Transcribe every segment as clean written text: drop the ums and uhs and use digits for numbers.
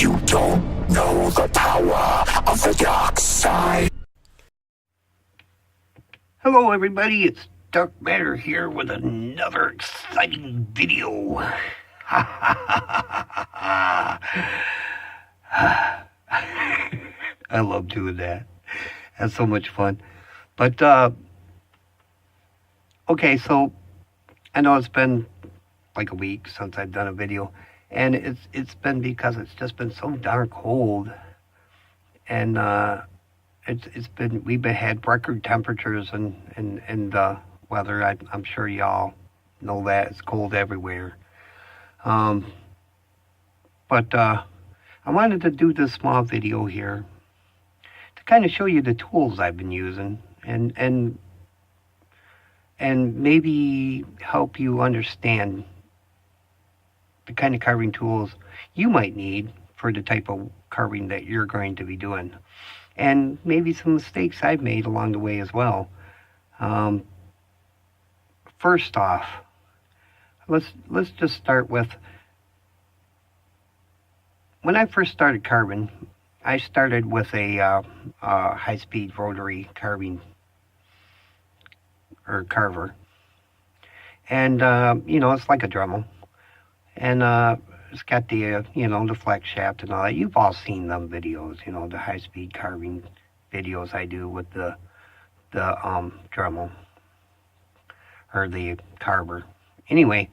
You don't know the power of the dark side. Hello everybody, it's Dark Matter here with another exciting video. I love doing that. That's so much fun. But, okay, so I know it's been like a week since I've done a video, and it's been because it's just been so darn cold, and we've had record temperatures and the weather. I'm sure y'all know that it's cold everywhere. But I wanted to do this small video here to kind of show you the tools I've been using and maybe help you understand the kind of carving tools you might need for the type of carving that you're going to be doing. And maybe some mistakes I've made along the way as well. First off, let's just start with, when I first started carving, I started with a high-speed rotary carver. And, it's like a Dremel. And it's got the, the flex shaft and all that. You've all seen them videos, the high-speed carving videos I do with the Dremel, or the carver. Anyway,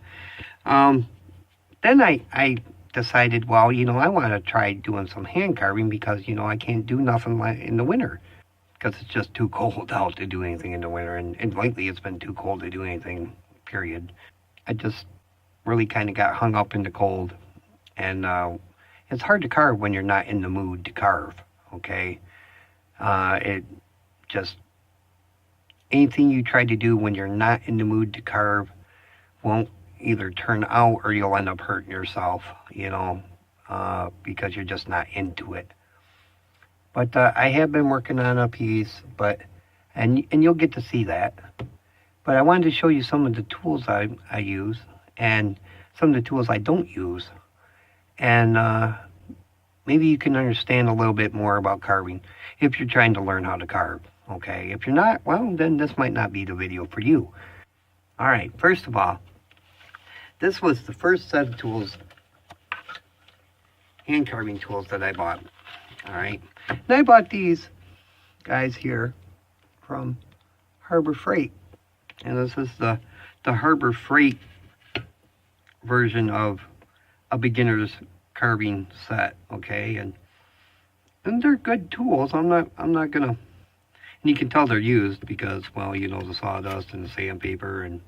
then I decided, well, I want to try doing some hand carving because, I can't do nothing in the winter because it's just too cold out to do anything in the winter. And lately it's been too cold to do anything, period. I just really kind of got hung up in the cold, and it's hard to carve when you're not in the mood to carve, okay? It just, anything you try to do when you're not in the mood to carve won't either turn out or you'll end up hurting yourself, because you're just not into it. But I have been working on a piece, and you'll get to see that. But I wanted to show you some of the tools I use, and some of the tools I don't use, and maybe you can understand a little bit more about carving if you're trying to learn how to carve, okay? If you're not, well, then this might not be the video for you. All right, first of all, this was the first set of tools, hand carving tools that I bought, all right? And I bought these guys here from Harbor Freight, and this is the Harbor Freight version of a beginner's carving set, okay? And they're good tools. I'm not gonna, and you can tell they're used because, well, the sawdust and the sandpaper, and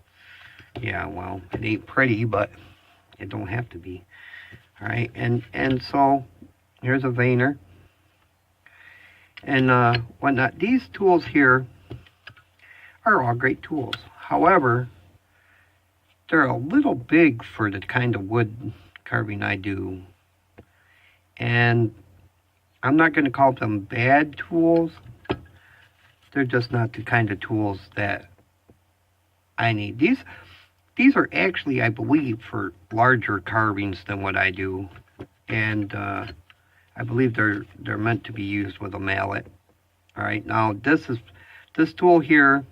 yeah, well, it ain't pretty, but it don't have to be. All right, and so here's a veiner and whatnot. These tools here are all great tools. However, they're a little big for the kind of wood carving I do. And I'm not going to call them bad tools. They're just not the kind of tools that I need. These are actually, I believe, for larger carvings than what I do. And I believe they're meant to be used with a mallet. All right, now this tool here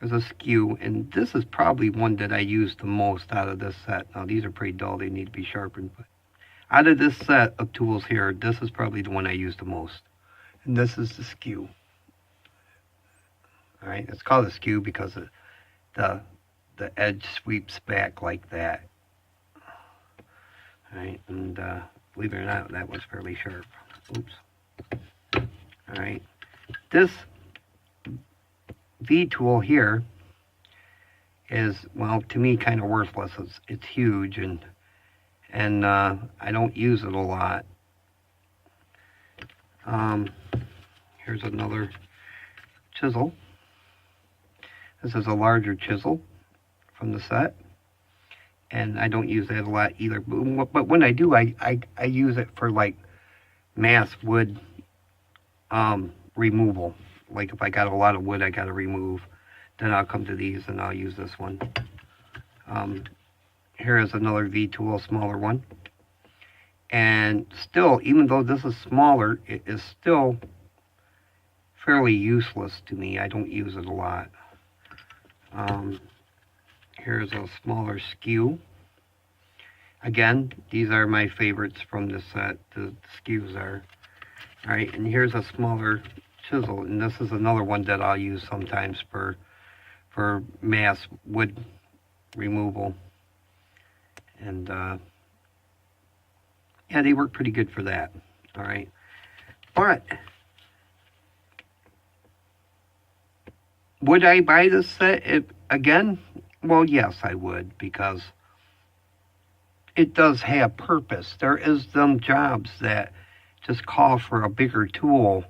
is a Skew, and this is probably one that I use the most out of this set. Now these are pretty dull, they need to be sharpened, but out of this set of tools here, this is probably the one I use the most. And this is the Skew. All right, it's called a Skew because the edge sweeps back like that. All right, and believe it or not, that was fairly sharp. Oops. All right, this V tool here is, well, to me, kind of worthless. It's huge, and I don't use it a lot. Here's another chisel. This is a larger chisel from the set, and I don't use that a lot either. But when I do, I use it for like mass wood removal. Like if I got a lot of wood I got to remove, then I'll come to these and I'll use this one. Here is another V tool, a smaller one. And still, even though this is smaller, it is still fairly useless to me. I don't use it a lot. Here's a smaller Skew. Again, these are my favorites from this set. The Skews are. Alright, and here's a smaller Chisel, and this is another one that I'll use sometimes for mass wood removal. And yeah, they work pretty good for that. Alright. But would I buy this set again? Well, yes, I would, because it does have purpose. There is them jobs that just call for a bigger tool,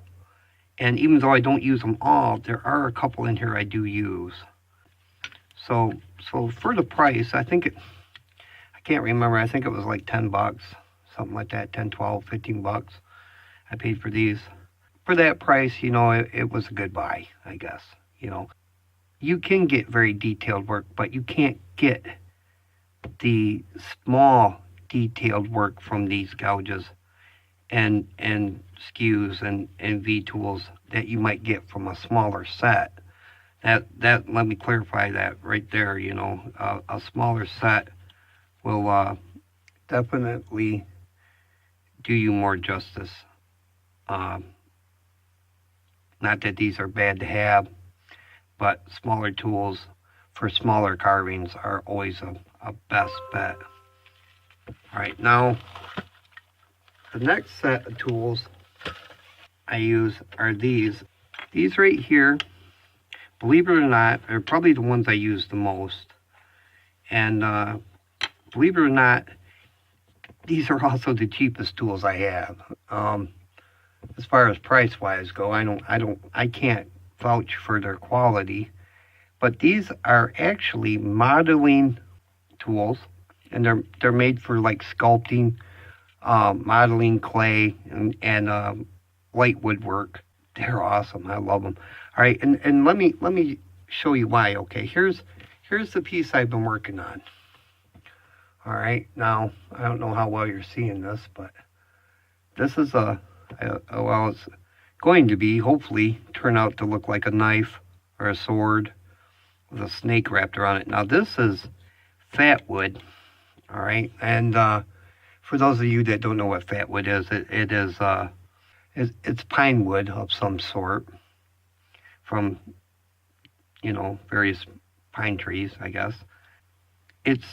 and even though I don't use them all, there are a couple in here I do use. So for the price, I can't remember, I think it was like 10 bucks, something like that, 10, 12, 15 bucks I paid for these. For that price, you know, it was a good buy, I guess, you know. You can get very detailed work, but you can't get the small detailed work from these gouges and skews and V-tools that you might get from a smaller set. That let me clarify that right there, you know. A smaller set will definitely do you more justice. Not that these are bad to have, but smaller tools for smaller carvings are always a best bet. Alright, now the next set of tools I use are these. These right here, believe it or not, are probably the ones I use the most. And believe it or not, these are also the cheapest tools I have. As far as price-wise go, I can't vouch for their quality, but these are actually modeling tools, and they're made for like sculpting, modeling clay, and light woodwork. They're awesome. I love them. All right, and let me show you why. Okay, here's the piece I've been working on. All right, now I don't know how well you're seeing this, but this is well, it's going to be, hopefully, turn out to look like a knife or a sword with a snake wrapped around it. Now this is fat wood, all right, and for those of you that don't know what fat wood is, it's pine wood of some sort from, you know, various pine trees, I guess. It's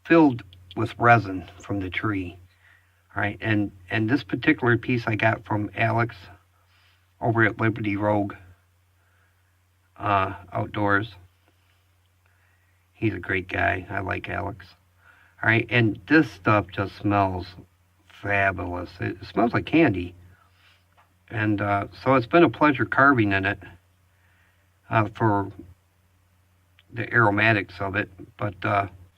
filled with resin from the tree. All right, and this particular piece I got from Alex over at Liberty Rogue Outdoors. He's a great guy. I like Alex. All right, and this stuff just smells fabulous. It smells like candy. And so it's been a pleasure carving in it for the aromatics of it. But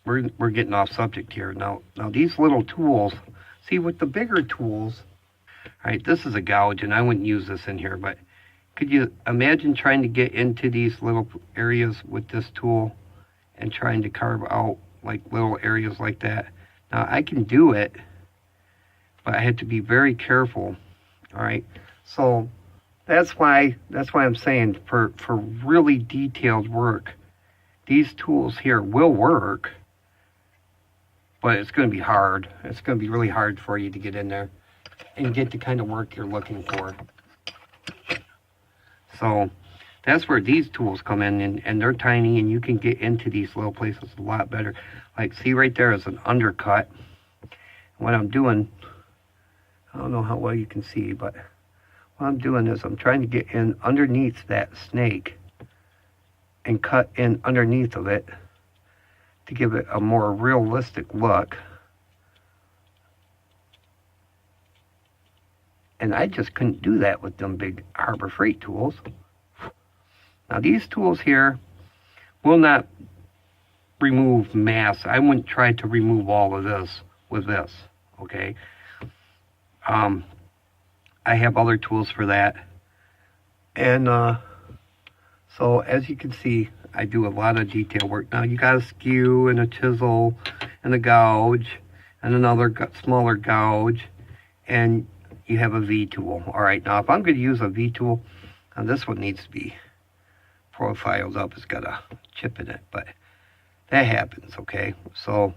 we're getting off subject here. Now these little tools, see with the bigger tools, all right, this is a gouge, and I wouldn't use this in here, but could you imagine trying to get into these little areas with this tool and trying to carve out like little areas like that? Now I can do it, but I had to be very careful. All right, so that's why I'm saying for really detailed work, these tools here will work, but it's going to be hard. It's going to be really hard for you to get in there and get the kind of work you're looking for. So that's where these tools come in, and they're tiny, and you can get into these little places a lot better. Like, see right there is an undercut. What I'm doing, I don't know how well you can see, but what I'm doing is I'm trying to get in underneath that snake and cut in underneath of it to give it a more realistic look. And I just couldn't do that with them big Harbor Freight tools. Now these tools here will not remove mass. I wouldn't try to remove all of this with this, okay? I have other tools for that. And so as you can see, I do a lot of detail work. Now you got a skew and a chisel and a gouge and another smaller gouge, and you have a V tool. All right, now if I'm going to use a V tool, now this one needs to be profiled up. It's got a chip in it, but that happens, okay? So,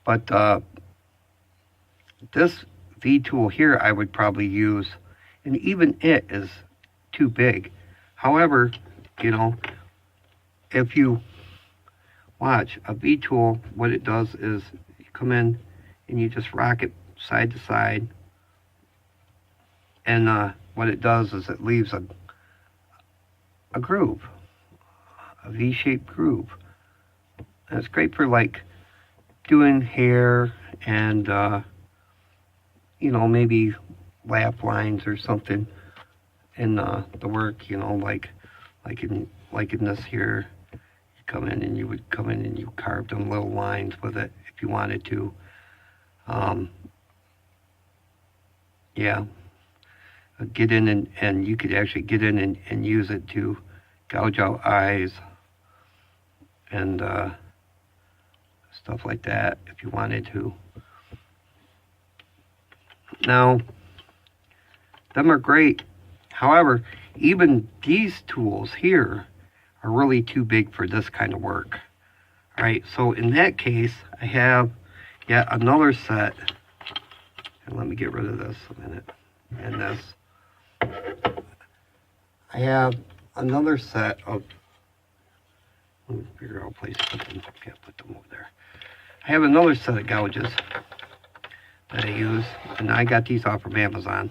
but this V tool here I would probably use, and even it is too big. However, you know, if you watch a V tool, what it does is you come in and you just rock it side to side, and what it does is it leaves a groove, a V-shaped groove. And it's great for like doing hair and you know, maybe lap lines or something in the work, you know, like in this here. You come in and you would come in and you carve them little lines with it if you wanted to. Yeah, get in and you could actually get in and use it to gouge out eyes and stuff like that if you wanted to. Now, them are great. However, even these tools here are really too big for this kind of work. All right, so in that case, I have yet another set. And let me get rid of this a minute. And this. I have another set of, let me figure out a place to put them. Can't put them over there. I have another set of gouges that I use, and I got these off from Amazon.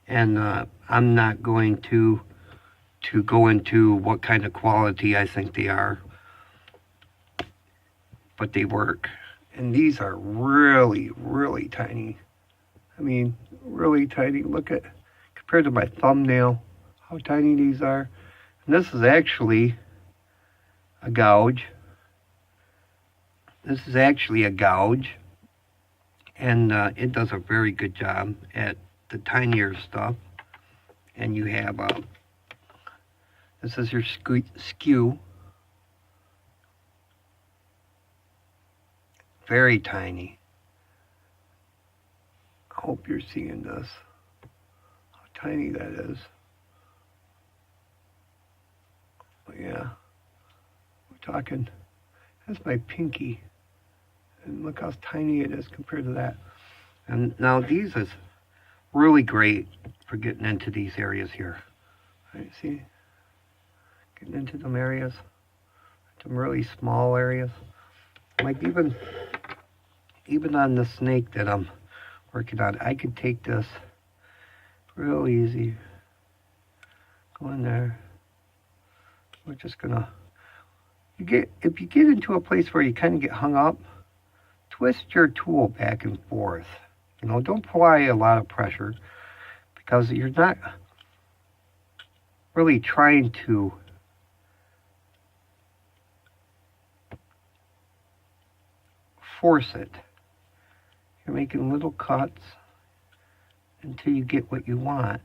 And I'm not going to go into what kind of quality I think they are, but they work. And these are really, really tiny. I mean, really tiny. Look at, compared to my thumbnail, how tiny these are. And this is actually a gouge. This is actually a gouge. And it does a very good job at the tinier stuff. And you have, this is your Skew. Very tiny. I hope you're seeing this. How tiny that is. But yeah. We're talking, that's my pinky. And look how tiny it is compared to that. And now these is really great for getting into these areas here. Right, see? Getting into them areas. Some really small areas. Like even on the snake that I'm working on, I could take this real easy. Go in there. We're just gonna, if you get into a place where you kind of get hung up, twist your tool back and forth. You know, don't apply a lot of pressure because you're not really trying to force it. You're making little cuts until you get what you want.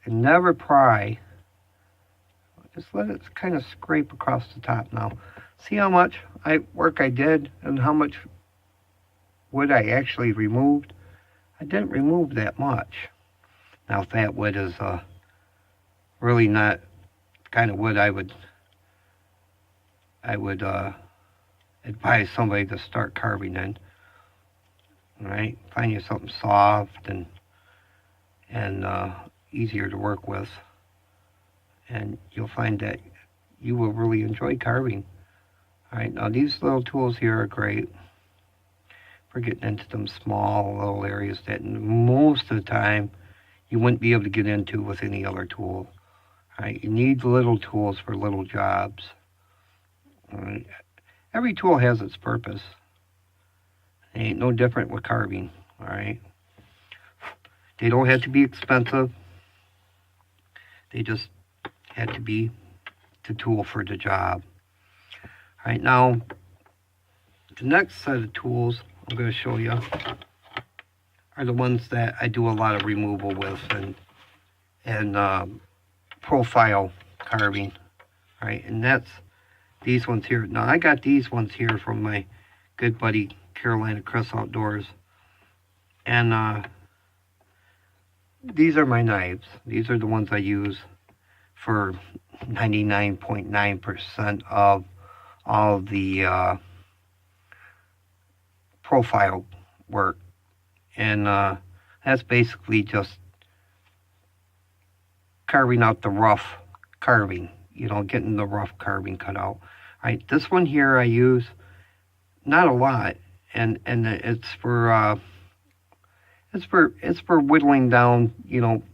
And never pry. Just let it kind of scrape across the top now. See how much work I did and how much wood I actually removed? I didn't remove that much. Now if that wood is really not the kind of wood I would advise somebody to start carving in. All right, find you something soft and easier to work with, and you'll find that you will really enjoy carving. All right, now these little tools here are great for getting into them small little areas that most of the time you wouldn't be able to get into with any other tool. All right, you need little tools for little jobs. All right. Every tool has its purpose. It ain't no different with carving, all right? They don't have to be expensive. They just have to be the tool for the job. All right, now, the next set of tools I'm going to show you are the ones that I do a lot of removal with and profile carving, all right? And that's these ones here. Now, I got these ones here from my good buddy Carolina Chris Outdoors. And these are my knives. These are the ones I use for 99.9% of all the profile work. And that's basically just carving out the rough carving, getting the rough carving cut out. All right, this one here I use not a lot, and it's for whittling down,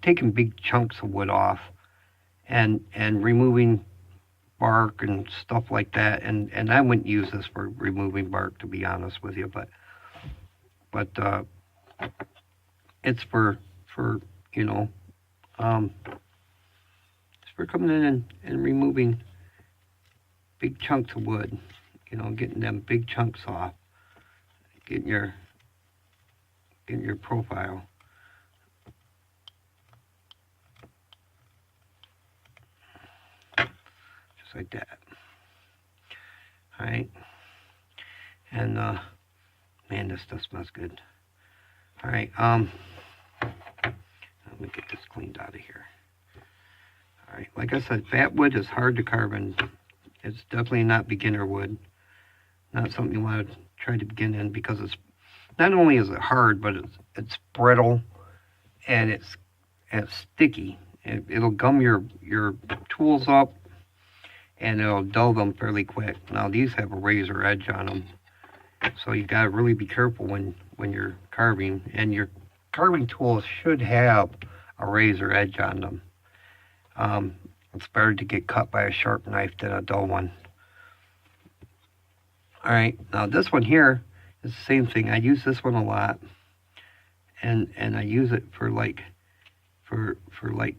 taking big chunks of wood off, and removing bark and stuff like that. And I wouldn't use this for removing bark, to be honest with you, but it's for it's for coming in and removing big chunks of wood, getting them big chunks off, getting your profile. Just like that. Alright. And man, this stuff smells good. Alright, let me get this cleaned out of here. Alright, like I said, fat wood is hard to carve, and it's definitely not beginner wood. Not something you want to try to begin in, because it's not only is it hard, but it's brittle, and it's sticky. It'll gum your tools up, and it'll dull them fairly quick. Now these have a razor edge on them, so you got to really be careful when you're carving, and your carving tools should have a razor edge on them. It's better to get cut by a sharp knife than a dull one. Alright, now this one here is the same thing. I use this one a lot, and I use it for like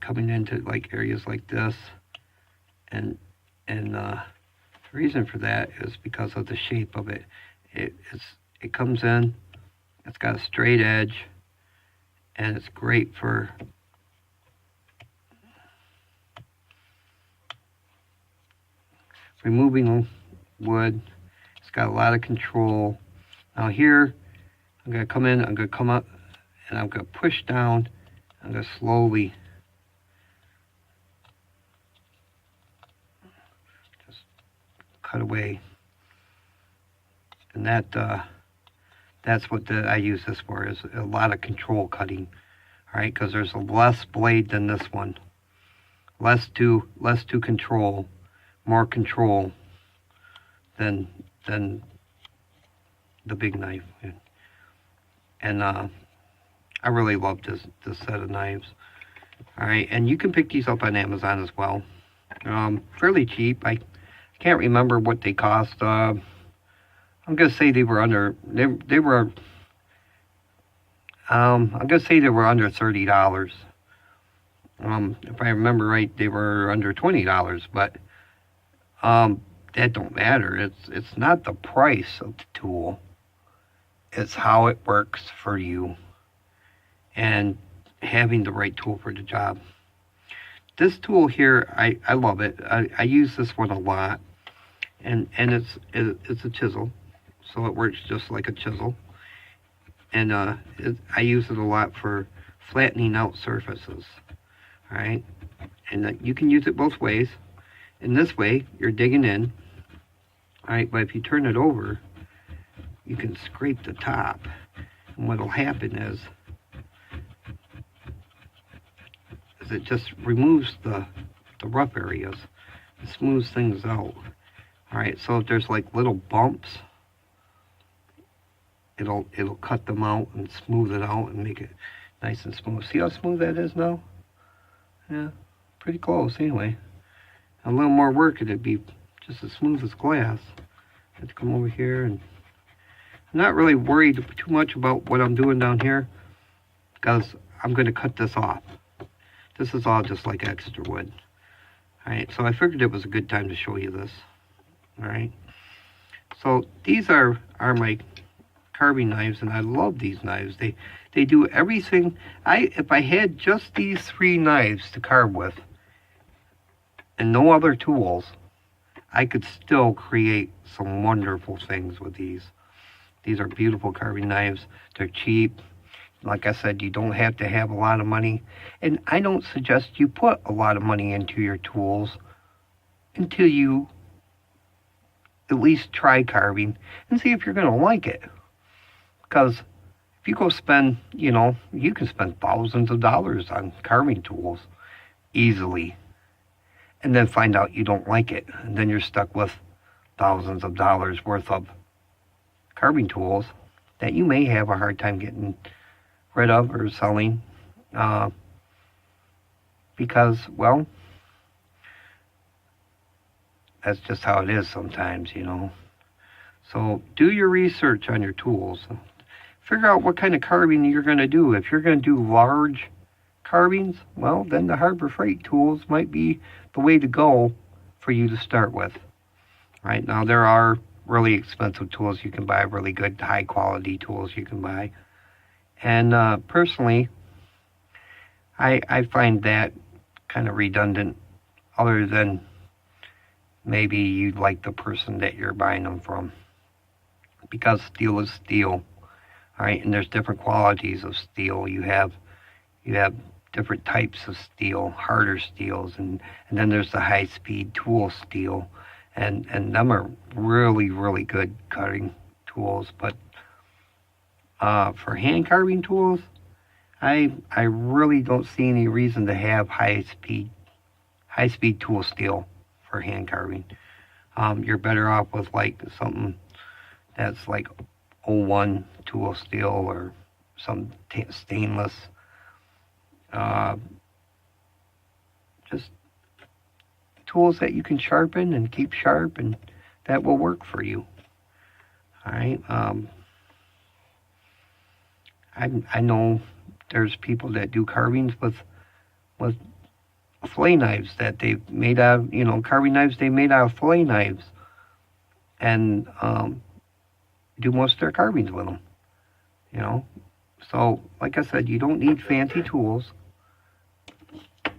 coming into like areas like this, and the reason for that is because of the shape of it. It comes in, it's got a straight edge, and it's great for removing wood. It's got a lot of control. Now here, I'm going to come in, I'm going to come up, and I'm going to push down. I'm going to slowly just cut away. And that's what I use this for, is a lot of control cutting. All right, because there's a less blade than this one. Less to control, more control than the big knife. And I really love this set of knives. All right, and you can pick these up on Amazon as well. Fairly cheap. I can't remember what they cost. I'm gonna say they were under. I'm gonna say they were under $30. If I remember right, they were under $20. But that don't matter. It's not the price of the tool. It's how it works for you, and having the right tool for the job. This tool here, I love it. I use this one a lot, and it's a chisel, so it works just like a chisel. And I use it a lot for flattening out surfaces. All right, and you can use it both ways. In this way, you're digging in. All right, but if you turn it over, you can scrape the top, and what'll happen is it just removes the rough areas, and smooths things out. All right, so if there's like little bumps, it'll cut them out and smooth it out and make it nice and smooth. See how smooth that is now? Yeah, pretty close anyway. A little more work and it'd be just as smooth as glass. I have to come over here, and I'm not really worried too much about what I'm doing down here, because I'm going to cut this off. This is all just like extra wood. Alright, so I figured it was a good time to show you this. Alright, so these are my carving knives, and I love these knives. They do everything. If I had just these 3 knives to carve with and no other tools, I could still create some wonderful things with these. These are beautiful carving knives. They're cheap. Like I said, you don't have to have a lot of money. And I don't suggest you put a lot of money into your tools until you at least try carving and see if you're going to like it. Because if you go spend, you can spend thousands of dollars on carving tools easily and then find out you don't like it. And then you're stuck with thousands of dollars worth of carving tools that you may have a hard time getting rid of or selling because, well, that's just how it is sometimes, So do your research on your tools. Figure out what kind of carving you're going to do. If you're going to do large carvings, well, then the Harbor Freight tools might be the way to go for you to start with. Right now, there are really expensive tools you can buy, really good, high-quality tools you can buy. And personally, I find that kind of redundant, other than maybe you like the person that you're buying them from. Because steel is steel, all right? And there's different qualities of steel. You have different types of steel, harder steels, and then there's the high-speed tool steel. And them are really, really good cutting tools. But for hand carving tools, I really don't see any reason to have high-speed tool steel for hand carving. You're better off with like something that's like 01 tool steel or some stainless. Just tools that you can sharpen and keep sharp, and that will work for you. All right. I know there's people that do carvings with fillet knives that they've made out of, carving knives they made out of fillet knives, and do most of their carvings with them. So like I said, you don't need fancy tools.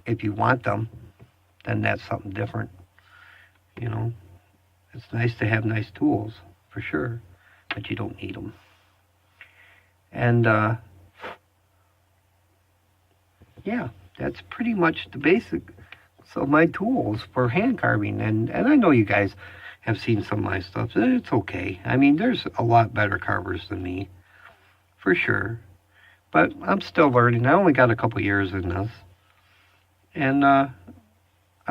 If you want them, then that's something different. It's nice to have nice tools for sure, but you don't need them. And yeah, that's pretty much the basics of my tools for hand carving. And I know you guys have seen some of my stuff. It's okay. I mean, there's a lot better carvers than me, for sure. But I'm still learning. I only got a couple years in this. And I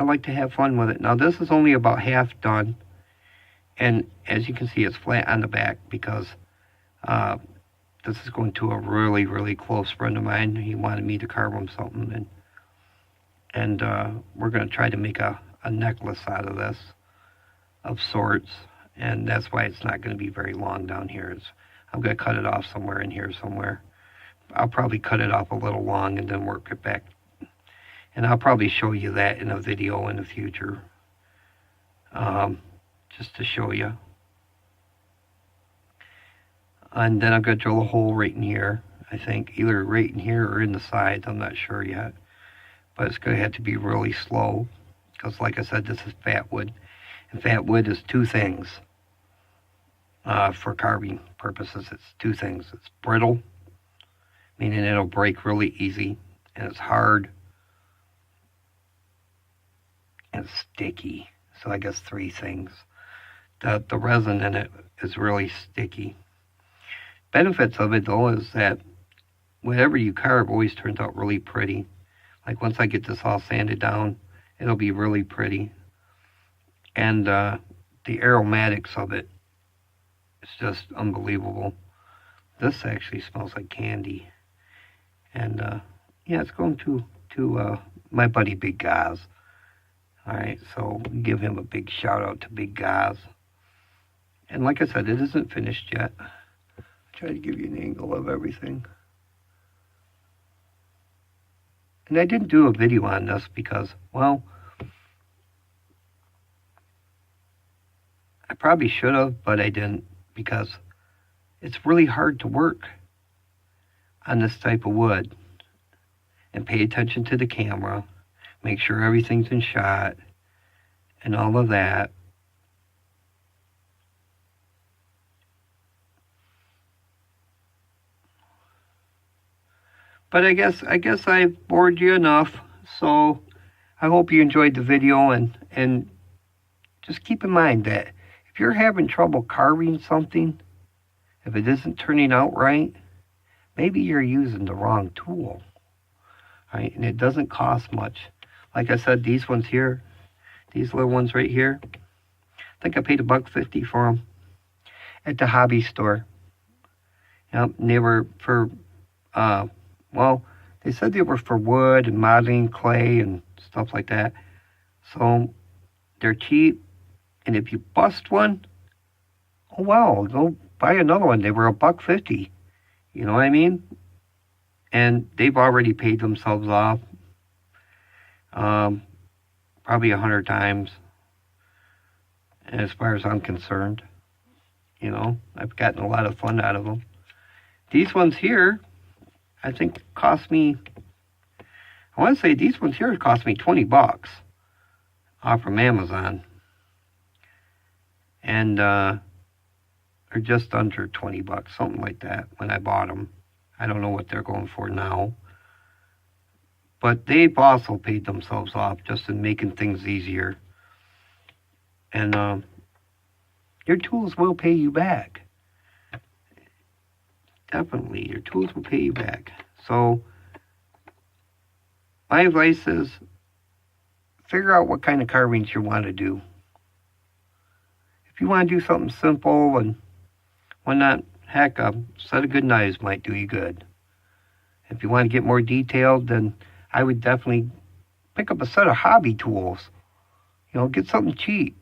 like to have fun with it. Now, this is only about half done. And as you can see, it's flat on the back because this is going to a really, really close friend of mine. He wanted me to carve him something. And we're going to try to make a necklace out of this of sorts. And that's why it's not going to be very long down here. I'm going to cut it off somewhere in here somewhere. I'll probably cut it off a little long and then work it back. And I'll probably show you that in a video in the future. Just to show you. And then I'm going to drill a hole right in here. I think either right in here or in the sides. I'm not sure yet. But it's going to have to be really slow. Because like I said, this is fat wood. And fat wood is two things. For carving purposes, it's two things. It's brittle, meaning it'll break really easy. And it's hard. And it's sticky. So I guess three things. The resin in it is really sticky. Benefits of it, though, is that whatever you carve always turns out really pretty. Like once I get this all sanded down, it'll be really pretty. And the aromatics of it is just unbelievable. This actually smells like candy. And yeah, it's going to my buddy Big Gaz. All right, so give him a big shout out to Big Gaz. And like I said, it isn't finished yet. I'll try to give you an angle of everything. And I didn't do a video on this because, well, I probably should have, but I didn't, because it's really hard to work on this type of wood and pay attention to the camera, make sure everything's in shot, and all of that. But I guess I've bored you enough. So I hope you enjoyed the video, and just keep in mind that if you're having trouble carving something, if it isn't turning out right, maybe you're using the wrong tool. Right? And it doesn't cost much. Like I said, these ones here, these little ones right here, I think I paid $1.50 for them at the hobby store. Yep, and they were for, well, they said they were for wood and modeling clay and stuff like that. So they're cheap, and if you bust one, oh well, go buy another one. They were $1.50. You know what I mean? And they've already paid themselves off, probably 100 times, as far as I'm concerned. You know, I've gotten a lot of fun out of them. These ones here, I think cost me, I want to say these ones here cost me $20 off from Amazon. And they're just under $20, something like that, when I bought them. I don't know what they're going for now. But they've also paid themselves off just in making things easier. And your tools will pay you back. Definitely, your tools will pay you back. So my advice is figure out what kind of carvings you want to do. If you want to do something simple, and why not, heck, a set of good knives might do you good. If you want to get more detailed, then I would definitely pick up a set of hobby tools. You know, get something cheap.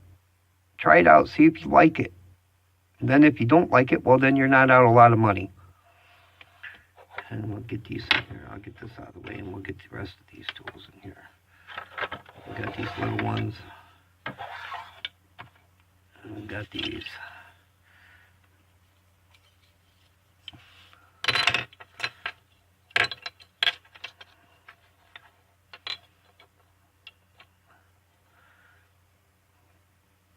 Try it out, see if you like it. And then if you don't like it, well, then you're not out a lot of money. And we'll get these in here. I'll get this out of the way, and we'll get the rest of these tools in here. We got these little ones. And we got these.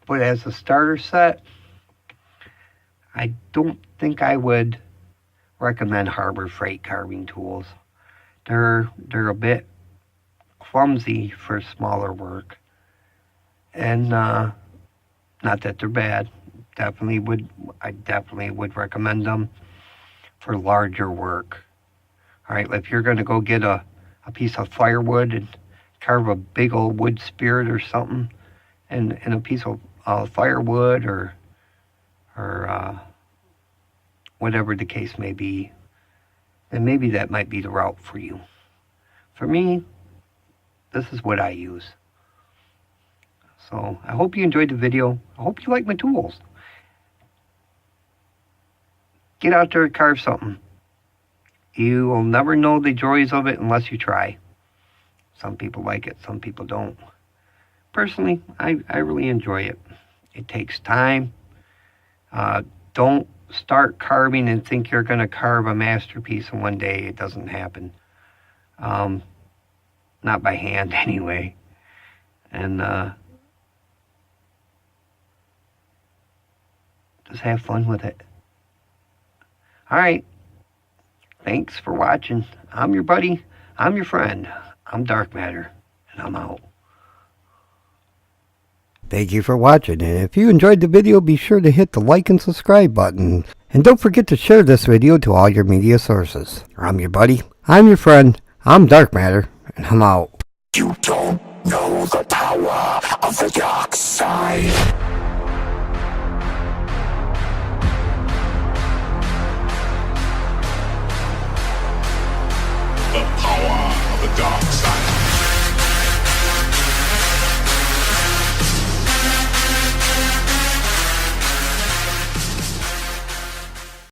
But as a starter set, I don't think I would recommend Harbor Freight carving tools. They're a bit clumsy for smaller work, and not that they're bad. I definitely would recommend them for larger work. All right, if you're going to go get a piece of firewood and carve a big old wood spirit or something, and a piece of firewood or whatever the case may be, then maybe that might be the route for you. For me, this is what I use. So I hope you enjoyed the video. I hope you like my tools. Get out there and carve something. You will never know the joys of it unless you try. Some people like it, some people don't. Personally, I really enjoy it. It takes time. Don't start carving and think you're going to carve a masterpiece in one day. It doesn't happen. Not by hand, anyway. And just have fun with it. All right. Thanks for watching. I'm your buddy. I'm your friend. I'm Dark Matter, and I'm out. Thank you for watching, and if you enjoyed the video, be sure to hit the like and subscribe button. And don't forget to share this video to all your media sources. I'm your buddy, I'm your friend, I'm Dark Matter, and I'm out. You don't know the power of the dark side. The power of the dark side.